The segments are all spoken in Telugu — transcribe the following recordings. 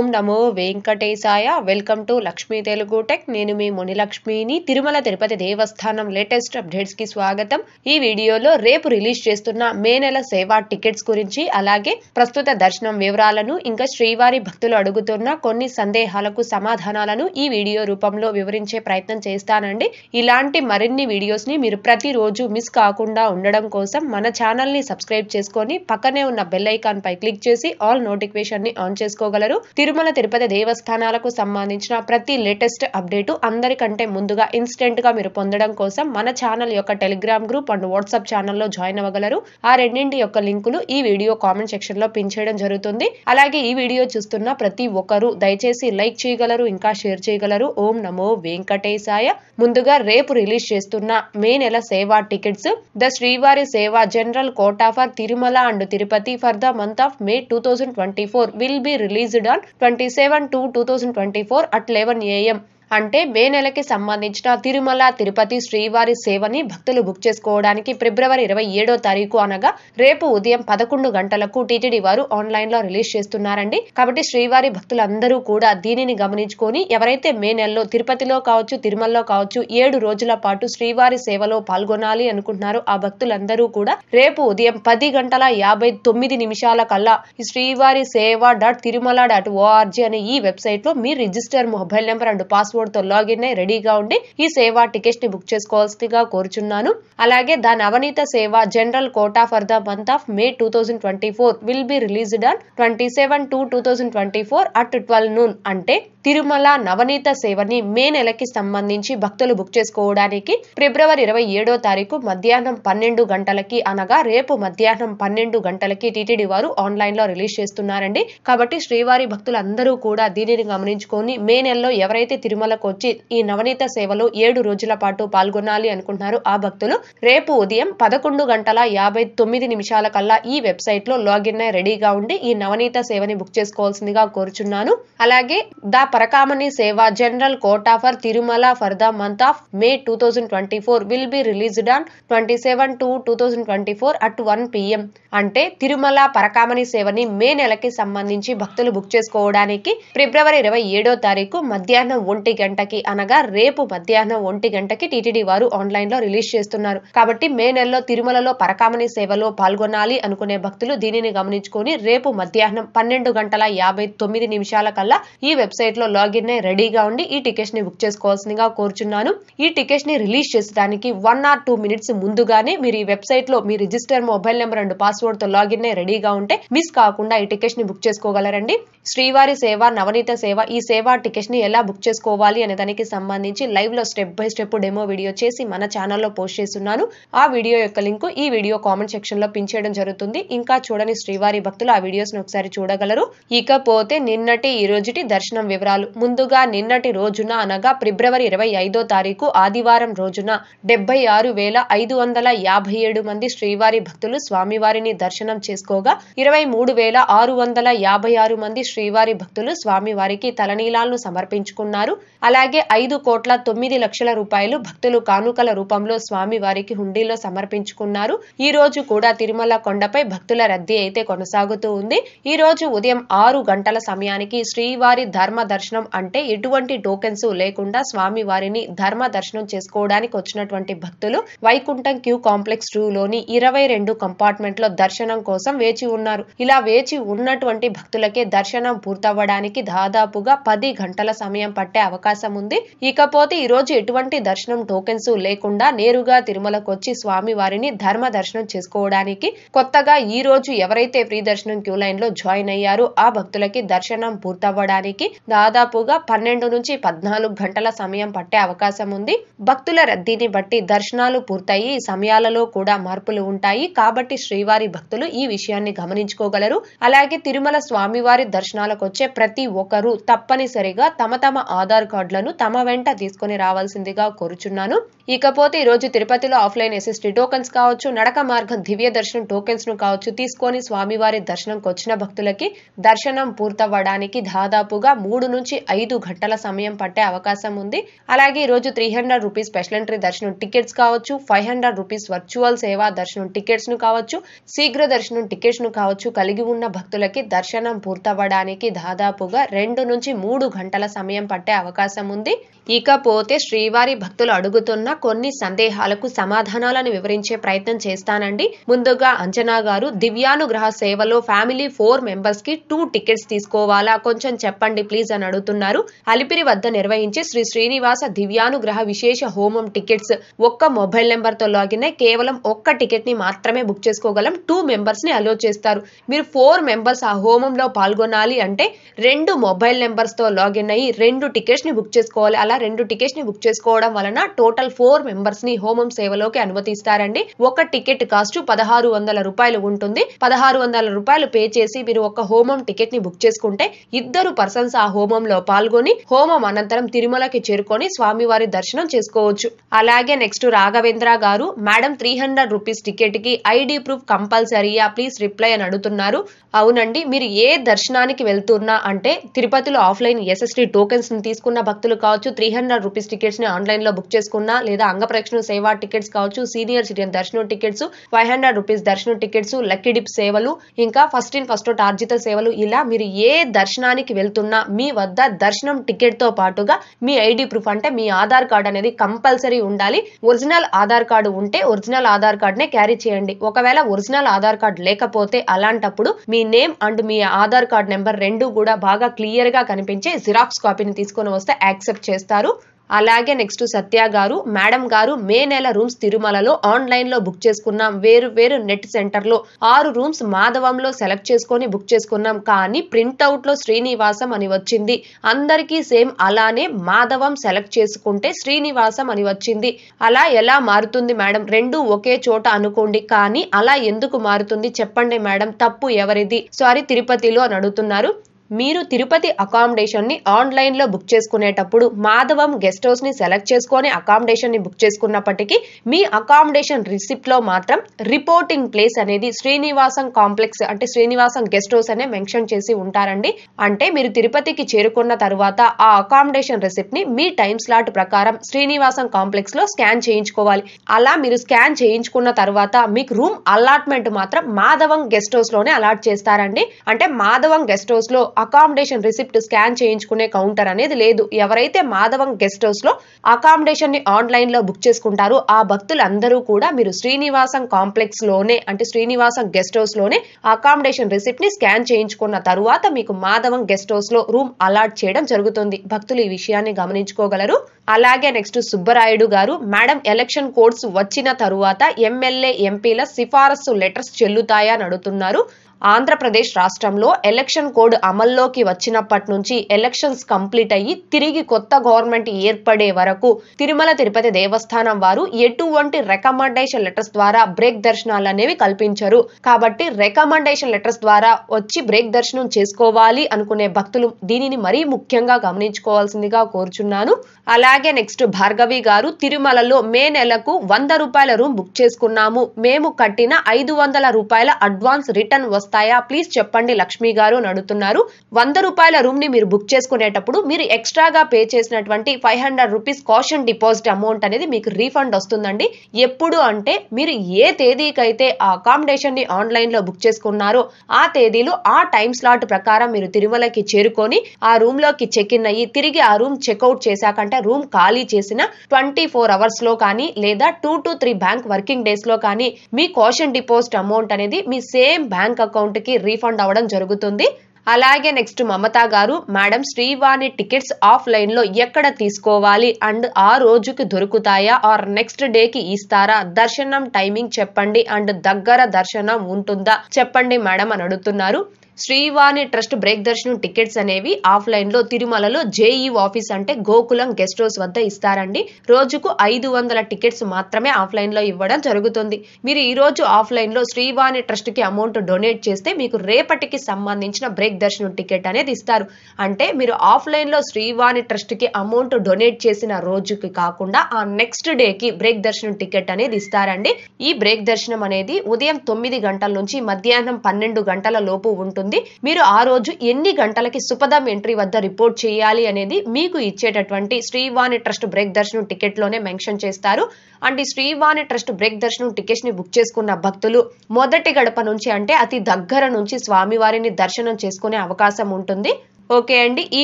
Om Namo Venkatesaya. Welcome to Lakshmi Telugu tech. నేను మీ మునిలక్ష్మిని. తిరుమల తిరుపతి దేవస్థానం లేటెస్ట్ అప్డేట్స్ కి స్వాగతం. ఈ వీడియోలో రేపు రిలీజ్ చేస్తున్న మే నెల సేవా టికెట్స్ గురించి, అలాగే ప్రస్తుత దర్శనం వివరాలను, ఇంకా శ్రీవారి భక్తులు అడుగుతున్న కొన్ని సందేహాలకు సమాధానాలను ఈ వీడియో రూపంలో వివరించే ప్రయత్నం చేస్తానండి. ఇలాంటి మరిన్ని వీడియోస్ ని మీరు ప్రతిరోజు మిస్ కాకుండా ఉండడం కోసం మన ఛానల్ ని సబ్స్క్రైబ్ చేసుకొని పక్కనే ఉన్న బెల్ ఐకాన్ పై క్లిక్ చేసి ఆల్ నోటిఫికేషన్ ని ఆన్ చేసుకోగలరు. తిరుమల తిరుపతి దేవస్థానాలకు సంబంధించిన ప్రతి లేటెస్ట్ అప్డేటు అందరికంటే ముందుగా ఇన్స్టెంట్ గా మీరు పొందడం కోసం మన ఛానల్ యొక్క టెలిగ్రామ్ గ్రూప్ అండ్ వాట్సాప్ ఛానల్లో జాయిన్ అవ్వగలరు. ఆ రెండింటి యొక్క లింకులు ఈ వీడియో కామెంట్ సెక్షన్ లో పిన్ చేయడం జరుగుతుంది. అలాగే ఈ వీడియో చూస్తున్న ప్రతి ఒక్కరూ దయచేసి లైక్ చేయగలరు, ఇంకా షేర్ చేయగలరు. ఓం నమో వెంకటేశాయ. ముందుగా రేపు రిలీజ్ చేస్తున్న మే నెల సేవా tickets. The Srivari Seva general quota for Tirumala and Tirupati for the month of May 2024 will be released on 27/2/2024 at 11 AM. అంటే మే నెలకి సంబంధించిన తిరుమల తిరుపతి శ్రీవారి సేవని భక్తులు బుక్ చేసుకోవడానికి ఫిబ్రవరి 27వ తారీఖు అనగా రేపు ఉదయం 11 గంటలకు టీటీడీ వారు ఆన్లైన్ లో రిలీజ్ చేస్తున్నారండి. కాబట్టి శ్రీవారి భక్తులందరూ కూడా దీనిని గమనించుకొని ఎవరైతే మే నెలలో తిరుపతిలో కావచ్చు, తిరుమలలో కావచ్చు 7 రోజుల పాటు శ్రీవారి సేవలో పాల్గొనాలి అనుకుంటున్నారో ఆ భక్తులందరూ కూడా రేపు ఉదయం 10:59 కల్లా శ్రీవారి సేవ.తిరుమల.org అనే ఈ వెబ్సైట్ లో మీ register mobile number and password తో లాగిన్ అయి రెడీగా ఉండి ఈ సేవా టికెట్స్ ని బుక్ చేసుకోవాల్సిందిగా కోరుచున్నాను. అలాగే దాని అవనీత Seva general quota for the month of May 2024 will be released on 27/2/2024 at 12 noon. అంటే తిరుమల నవనీత సేవని మే నెలకి సంబంధించి భక్తులు బుక్ చేసుకోవడానికి ఫిబ్రవరి 27వ తారీఖు మధ్యాహ్నం 12 గంటలకి అనగా రేపు మధ్యాహ్నం 12 గంటలకి టీటీడీ వారు ఆన్లైన్ లో రిలీజ్ చేస్తున్నారండి. కాబట్టి శ్రీవారి భక్తులందరూ కూడా దీనిని గమనించుకొని మే నెలలో ఎవరైతే తిరుమలకు వచ్చి ఈ నవనీత సేవలో 7 రోజుల పాటు పాల్గొనాలి అనుకుంటున్నారు ఆ భక్తులు రేపు ఉదయం 11:59 కల్లా ఈ వెబ్సైట్ లో లాగిన్ అయి రెడీగా ఉండి ఈ నవనీత సేవని బుక్ చేసుకోవాల్సిందిగా కోరుచున్నాను. అలాగే the Parakamani Seva general quota for Tirumala for the month of May 2024 will be released on 27/2/2024 at 1 PM. అంటే తిరుమల పరకామణి సేవని మే నెలకి సంబంధించి భక్తులు బుక్ చేసుకోవడానికి ఫిబ్రవరి 27వ తారీఖు మధ్యాహ్నం 1 గంటకి అనగా రేపు మధ్యాహ్నం 1 గంటకి టీటీడీ వారు ఆన్లైన్ లో రిలీజ్ చేస్తున్నారు. కాబట్టి మే నెలలో తిరుమలలో పరకామణి సేవలో పాల్గొనాలి అనుకునే భక్తులు దీనిని గమనించుకొని రేపు మధ్యాహ్నం 12:59 కల్లా ఈ వెబ్సైట్ లో లాగిన్ అయి రెడీగా ఉండి ఈ టికెట్స్ ని బుక్ చేసుకోవాల్సిందిగా కోరుచున్నాను. ఈ టికెట్స్ ని రిలీజ్ చేసేదానికి 1 or 2 minutes ముందుగానే మీరు ఈ వెబ్సైట్ లో మీ register mobile number and password తో లాగిన్ అయి రెడీగా ఉంటే మిస్ కాకుండా ఈ టికెట్స్ ని బుక్ చేసుకోగలరండి. శ్రీవారి సేవ నవనీత సేవ ఈ సేవా టికెట్స్ ని ఎలా బుక్ చేసుకోవాలి అనే దానికి సంబంధించి లైవ్ లో step by step demo video చేసి మన ఛానల్లో పోస్ట్ చేస్తున్నాను. ఆ వీడియో యొక్క లింక్ ఈ వీడియో కామెంట్ సెక్షన్ లో పిన్ చేయడం జరుగుతుంది. ఇంకా చూడని శ్రీవారి భక్తులు ఆ వీడియోస్ ని ఒకసారి చూడగలరు. ఇకపోతే నిన్నటి ఈ రోజుటి దర్శనం వివరాలు. ముందుగా నిన్నటి రోజున అనగా ఫిబ్రవరి 25వ తారీఖు ఆదివారం రోజున 76,557 మంది శ్రీవారి భక్తులు స్వామివారిని దర్శనం చేసుకోగా 23,656 మంది శ్రీవారి భక్తులు స్వామివారికి తలనీలాలను సమర్పించుకున్నారు. అలాగే 5,09,00,000 రూపాయలు భక్తులు కానుకల రూపంలో స్వామివారికి హుండీలో సమర్పించుకున్నారు. ఈ రోజు కూడా తిరుమల కొండపై భక్తుల రద్దీ అయితే కొనసాగుతూ ఉంది. ఈ రోజు ఉదయం 6 గంటల సమయానికి శ్రీవారి ధర్మ దర్శనం అంటే ఎటువంటి టోకెన్స్ లేకుండా స్వామి వారిని ధర్మ దర్శనం చేసుకోవడానికి వచ్చినటువంటి భక్తులు వైకుంఠం క్యూ కాంప్లెక్స్ 2 లోని 22 కంపార్ట్మెంట్ లో దర్శనం కోసం వేచి ఉన్నారు. ఇలా వేచి ఉన్నటువంటి భక్తులకే దర్శనం పూర్తవ్వడానికి దాదాపుగా 10 గంటల సమయం పట్టే అవకాశం ఉంది. ఇకపోతే ఈ రోజు ఎటువంటి దర్శనం టోకెన్స్ లేకుండా నేరుగా తిరుమలకు వచ్చి స్వామి వారిని ధర్మ దర్శనం చేసుకోవడానికి కొత్తగా ఈ రోజు ఎవరైతే ఫ్రీ దర్శనం క్యూ లైన్ లో జాయిన్ అయ్యారో ఆ భక్తులకి దర్శనం పూర్తవ్వడానికి దాదాపుగా 12 నుంచి 14 గంటల సమయం పట్టే అవకాశం ఉంది. భక్తుల రద్దీని బట్టి దర్శనాలు పూర్తయి సమయాలలో కూడా మార్పులు ఉంటాయి. కాబట్టి శ్రీవారి భక్తులు ఈ విషయాన్ని గమనించుకోగలరు. అలాగే తిరుమల స్వామివారి దర్శనాలకు వచ్చే ప్రతి ఒక్కరూ తప్పనిసరిగా తమ ఆధార్ కార్డులను తమ వెంట తీసుకుని రావాల్సిందిగా కోరుచున్నాను. ఇకపోతే ఈ రోజు తిరుపతిలో ఆఫ్లైన్ ఎస్ఎస్టీ టోకెన్స్ కావచ్చు, నడక మార్గం దివ్య దర్శనం టోకెన్స్ ను కావచ్చు తీసుకొని స్వామివారి దర్శనంకి వచ్చిన భక్తులకి దర్శనం పూర్తవ్వడానికి దాదాపుగా 3 నుంచి 5 గంటల సమయం పట్టే అవకాశం ఉంది. అలాగే ఈ రోజు 300 రూపీస్ స్పెషల్ ఎంట్రీ దర్శనం టికెట్స్ కావచ్చు, 500 రూపీస్ వర్చువల్ సేవా దర్శనం టికెట్స్ ను కావచ్చు, శీఘ్ర దర్శనం టికెట్స్ ను కావచ్చు కలిగి ఉన్న భక్తులకి దర్శనం పూర్తవ్వడానికి దాదాపుగా 2 నుంచి 3 గంటల సమయం పట్టే అవకాశం ఉంది. ఇకపోతే శ్రీవారి భక్తులు అడుగుతున్న కొన్ని సందేహాలకు సమాధానాలను వివరించే ప్రయత్నం చేస్తానండి. ముందుగా అంజనా గారు, దివ్యానుగ్రహ సేవలో ఫ్యామిలీ 4 మెంబర్స్ కి 2 టికెట్స్ తీసుకోవాలా, కొంచెం చెప్పండి ప్లీజ్ అని అడుగుతున్నారు. అలిపిరి వద్ద నిర్వహించే శ్రీ శ్రీనివాస దివ్యానుగ్రహ విశేష హోమం టికెట్స్ ఒక్క మొబైల్ నెంబర్ తో లాగిన్ అయి కేవలం ఒక్క టికెట్ ని మాత్రమే బుక్ చేసుకోగలం. 2 మెంబర్స్ ని అలో చేస్తారు. మీరు 4 మెంబర్స్ ఆ హోమంలో పాల్గొనాలి అంటే 2 మొబైల్ నెంబర్స్ తో లాగిన్ అయ్యి 2 టికెట్స్ ని బుక్ చేసుకోవాలి. అలా 2 టికెట్స్ ని బుక్ చేసుకోవడం వలన టోటల్ 4 మెంబర్స్ ని హోమం సేవలోకి అనుమతిస్తారండి. ఒక టికెట్ కాస్ట్ 1600 రూపాయలు ఉంటుంది. 1600 రూపాయలు పే చేసి మీరు ఒక హోమం టికెట్ ని బుక్ చేసుకుంటే 2 పర్సన్స్ ఆ హోమంలో పాల్గొని హోమం అనంతరం తిరుమలకి చేరుకొని స్వామివారి దర్శనం చేసుకోవచ్చు. అలాగే నెక్స్ట్ రాఘవేంద్ర గారు, మేడం 300 రూపీస్ టికెట్ కి ఐడి ప్రూఫ్ కంపల్సరీయా ప్లీజ్ రిప్లై అని అడుగుతున్నారు. అవునండి, మీరు ఏ దర్శనానికి వెళ్తున్నా అంటే తిరుపతిలో ఆఫ్లైన్ ఎస్ఎస్టీ టోకెన్స్ ని తీసుకున్న భక్తులు కావచ్చు, 300 రూపీస్ టికెట్స్ ని ఆన్లైన్ లో బుక్ చేసుకున్నా, లేదా అంగప్రదక్షిణ సేవా టికెట్స్ కావచ్చు, సీనియర్ సిటిజన్ దర్శనం టికెట్స్, 500 రూపీస్ దర్శనం టికెట్స్, లక్కీ డిప్ సేవలు, ఇంకా ఫస్ట్ ఇన్ ఫస్ట్ అవుట్ ఆర్జిత సేవలు, ఇలా మీరు ఏ దర్శనానికి వెళ్తున్నా మీ వద్ద దర్శనం టికెట్ తో పాటుగా మీ ఐడి ప్రూఫ్ అంటే మీ ఆధార్ కార్డ్ అనేది కంపల్సరీ ఉండాలి. ఒరిజినల్ ఆధార్ కార్డు ఉంటే ఒరిజినల్ ఆధార్ కార్డ్ నే క్యారీ చేయండి. ఒకవేళ ఒరిజినల్ ఆధార్ కార్డ్ లేకపోతే అలాంటప్పుడు మీ నేమ్ అండ్ మీ ఆధార్ కార్డ్ నెంబర్ 2 కూడా బాగా క్లియర్ గా కనిపించే జిరాక్స్ కాపీని తీసుకొని వస్తే యాక్సెప్ట్ చేస్తారు. అలాగే నెక్స్ట్ సత్య గారు, మేడం గారు మే నెల రూమ్స్ తిరుమలలో ఆన్లైన్ లో బుక్ చేసుకున్నాం. వేరు నెట్ సెంటర్ లో 6 రూమ్స్ మాధవంలో సెలెక్ట్ చేసుకొని బుక్ చేసుకున్నాం. కానీ ప్రింట్అవుట్ లో శ్రీనివాసం అని వచ్చింది. అందరికీ సేమ్ అలానే మాధవం సెలెక్ట్ చేసుకుంటే శ్రీనివాసం అని వచ్చింది. అలా ఎలా మారుతుంది మేడం? 2 ఒకే చోట అనుకోండి, కానీ అలా ఎందుకు మారుతుంది చెప్పండి మేడం, తప్పు ఎవరిది? సారీ తిరుపతిలో అని అడుగుతున్నారు. మీరు తిరుపతి అకామిడేషన్ ని ఆన్లైన్ లో బుక్ చేసుకునేటప్పుడు మాధవం గెస్ట్ హౌస్ ని సెలెక్ట్ చేసుకొని అకామిడేషన్ ని బుక్ చేసుకున్నప్పటికీ మీ అకామిడేషన్ రిసిప్ట్ లో మాత్రం రిపోర్టింగ్ ప్లేస్ అనేది శ్రీనివాసం కాంప్లెక్స్ అంటే శ్రీనివాసం గెస్ట్ హౌస్ అనే మెన్షన్ చేసి ఉంటారండి. అంటే మీరు తిరుపతికి చేరుకున్న తర్వాత ఆ అకామిడేషన్ రిసిప్ట్ ని మీ టైం స్లాట్ ప్రకారం శ్రీనివాసం కాంప్లెక్స్ లో స్కాన్ చేయించుకోవాలి. అలా మీరు స్కాన్ చేయించుకున్న తర్వాత మీకు రూమ్ అలాట్మెంట్ మాత్రం మాధవం గెస్ట్ హౌస్ లోనే అలాట్ చేస్తారండి. అంటే మాధవం గెస్ట్ హౌస్ లో అకామిడేషన్ రిసిప్ట్ స్కాన్ చేయించుకునే కౌంటర్ అనేది లేదు. ఎవరైతే మాధవం గెస్ట్ హౌస్ లో అకామిడేషన్ ని ఆన్లైన్ లో బుక్ చేసుకుంటారో ఆ భక్తులందరూ కూడా మీరు శ్రీనివాసం కాంప్లెక్స్ లోనే అంటే శ్రీనివాసం గెస్ట్ హౌస్ లోనే అకామిడేషన్ రిసిప్ట్ ని స్కాన్ చేయించుకున్న తరువాత మీకు మాధవం గెస్ట్ హౌస్ లో రూమ్ అలాట్ చేయడం జరుగుతుంది. భక్తులు ఈ విషయాన్ని గమనించుకోగలరు. అలాగే నెక్స్ట్ సుబ్బరాయుడు గారు, మేడం ఎలక్షన్ కోడ్స్ వచ్చిన తరువాత ఎమ్మెల్యే ఎంపీల సిఫారసు లెటర్స్ చెల్లుతాయా అని అడుగుతున్నారు. ఆంధ్రప్రదేశ్ రాష్ట్రంలో ఎలక్షన్ కోడ్ అమల్లోకి వచ్చినప్పటి నుంచి ఎలక్షన్స్ కంప్లీట్ అయ్యి తిరిగి కొత్త గవర్నమెంట్ ఏర్పడే వరకు తిరుమల తిరుపతి దేవస్థానం వారు ఎటువంటి రికమెండేషన్ లెటర్స్ ద్వారా బ్రేక్ దర్శనాలు అనేవి కల్పించరు. కాబట్టి రికమెండేషన్ లెటర్స్ ద్వారా వచ్చి బ్రేక్ దర్శనం చేసుకోవాలి అనుకునే భక్తులు దీనిని మరీ ముఖ్యంగా గమనించుకోవాల్సిందిగా కోరుచున్నాను. అలాగే నెక్స్ట్ భార్గవి గారు, తిరుమలలో మే నెలకు 100 రూపాయల రూమ్ బుక్ చేసుకున్నాము. మేము కట్టిన 500 రూపాయల అడ్వాన్స్ రిటర్న్ వస్తాయా ప్లీజ్ చెప్పండి లక్ష్మి గారు అని అడుగుతున్నారు. 100 రూపాయల రూమ్ ని మీరు బుక్ చేసుకునేటప్పుడు మీరు ఎక్స్ట్రాగా పే చేసినటువంటి 500 రూపీస్ కాషన్ డిపాజిట్ అమౌంట్ అనేది మీకు రీఫండ్ వస్తుందండి. ఎప్పుడు అంటే మీరు ఏ తేదీకైతే ఆ అకామిడేషన్ ని ఆన్లైన్ లో బుక్ చేసుకున్నారో ఆ తేదీలో ఆ టైం స్లాట్ ప్రకారం మీరు తిరుమలకి చేరుకొని ఆ రూమ్ లోకి చెక్ ఇన్ అయ్యి తిరిగి ఆ రూమ్ చెక్అవుట్ చేశాకంటే రూమ్ ఖాళీ చేసిన 24 అవర్స్ లో కానీ లేదా 2 to 3 బ్యాంక్ వర్కింగ్ డేస్ లో కానీ మీ కాషన్ డిపాజిట్ అమౌంట్ అనేది మీ సేమ్ బ్యాంక్ అకౌంట్ కి రీఫండ్ అవ్వడం జరుగుతుంది. అలాగే నెక్స్ట్ మమత గారు, మేడం శ్రీవాణి టికెట్స్ ఆఫ్లైన్ లో ఎక్కడ తీసుకోవాలి అండ్ ఆ రోజుకి దొరుకుతాయా ఆర్ నెక్స్ట్ డే కి ఇస్తారా? దర్శనం టైమింగ్ చెప్పండి అండ్ దగ్గర దర్శనం ఉంటుందా చెప్పండి మేడం అని అడుగుతున్నారు. శ్రీవాణి ట్రస్ట్ బ్రేక్ దర్శనం టికెట్స్ అనేవి ఆఫ్లైన్ లో తిరుమలలో జేఈ ఆఫీస్ అంటే గోకులం గెస్ట్ హౌస్ వద్ద ఇస్తారండి. రోజుకు 500 టికెట్స్ మాత్రమే ఆఫ్లైన్ లో ఇవ్వడం జరుగుతుంది. మీరు ఈ రోజు ఆఫ్లైన్ లో శ్రీవాణి ట్రస్ట్ కి అమౌంట్ డొనేట్ చేస్తే మీకు రేపటికి సంబంధించిన బ్రేక్ దర్శనం టికెట్ అనేది ఇస్తారు. అంటే మీరు ఆఫ్లైన్ లో శ్రీవాణి ట్రస్ట్ కి అమౌంట్ డొనేట్ చేసిన రోజుకి కాకుండా ఆ నెక్స్ట్ డే కి బ్రేక్ దర్శనం టికెట్ అనేది ఇస్తారండి. ఈ బ్రేక్ దర్శనం అనేది ఉదయం 9 గంటల నుంచి మధ్యాహ్నం 12 గంటల లోపు ఉంటుంది. మీరు ఆ రోజు ఎన్ని గంటలకి సుపదం ఎంట్రీ వద్ద రిపోర్ట్ చేయాలి అనేది మీకు ఇచ్చేటటువంటి శ్రీవాణి ట్రస్ట్ బ్రేక్ దర్శనం టికెట్ లోనే మెన్షన్ చేస్తారు. అండ్ ఈ శ్రీవాణి ట్రస్ట్ బ్రేక్ దర్శనం టికెట్స్ ని బుక్ చేసుకున్న భక్తులు మొదటి గడప నుంచి అంటే అతి దగ్గర నుంచి స్వామివారిని దర్శనం చేసుకునే అవకాశం ఉంటుంది. ఓకే అండి, ఈ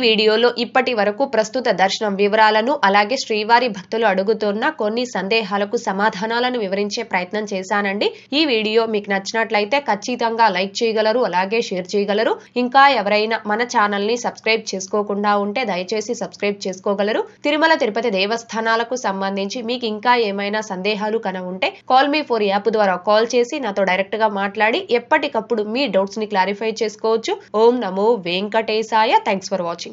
వీడియోలో ఇప్పటి వరకు ప్రస్తుత దర్శనం వివరాలను అలాగే శ్రీవారి భక్తులు అడుగుతున్న కొన్ని సందేహాలకు సమాధానాలను వివరించే ప్రయత్నం చేశానండి. ఈ వీడియో మీకు నచ్చినట్లయితే ఖచ్చితంగా లైక్ చేయగలరు, అలాగే షేర్ చేయగలరు. ఇంకా ఎవరైనా మన ఛానల్ ని సబ్స్క్రైబ్ చేసుకోకుండా ఉంటే దయచేసి సబ్స్క్రైబ్ చేసుకోగలరు. తిరుమల తిరుపతి దేవస్థానాలకు సంబంధించి మీకు ఇంకా ఏమైనా సందేహాలు ఉంటే కాల్ మీ ఫోర్ యాప్ ద్వారా కాల్ చేసి నాతో డైరెక్ట్ గా మాట్లాడి ఎప్పటికప్పుడు మీ డౌట్స్ ని క్లారిఫై చేసుకోవచ్చు. ఓం నమో వెంకటేశాయ. Thanks for watching.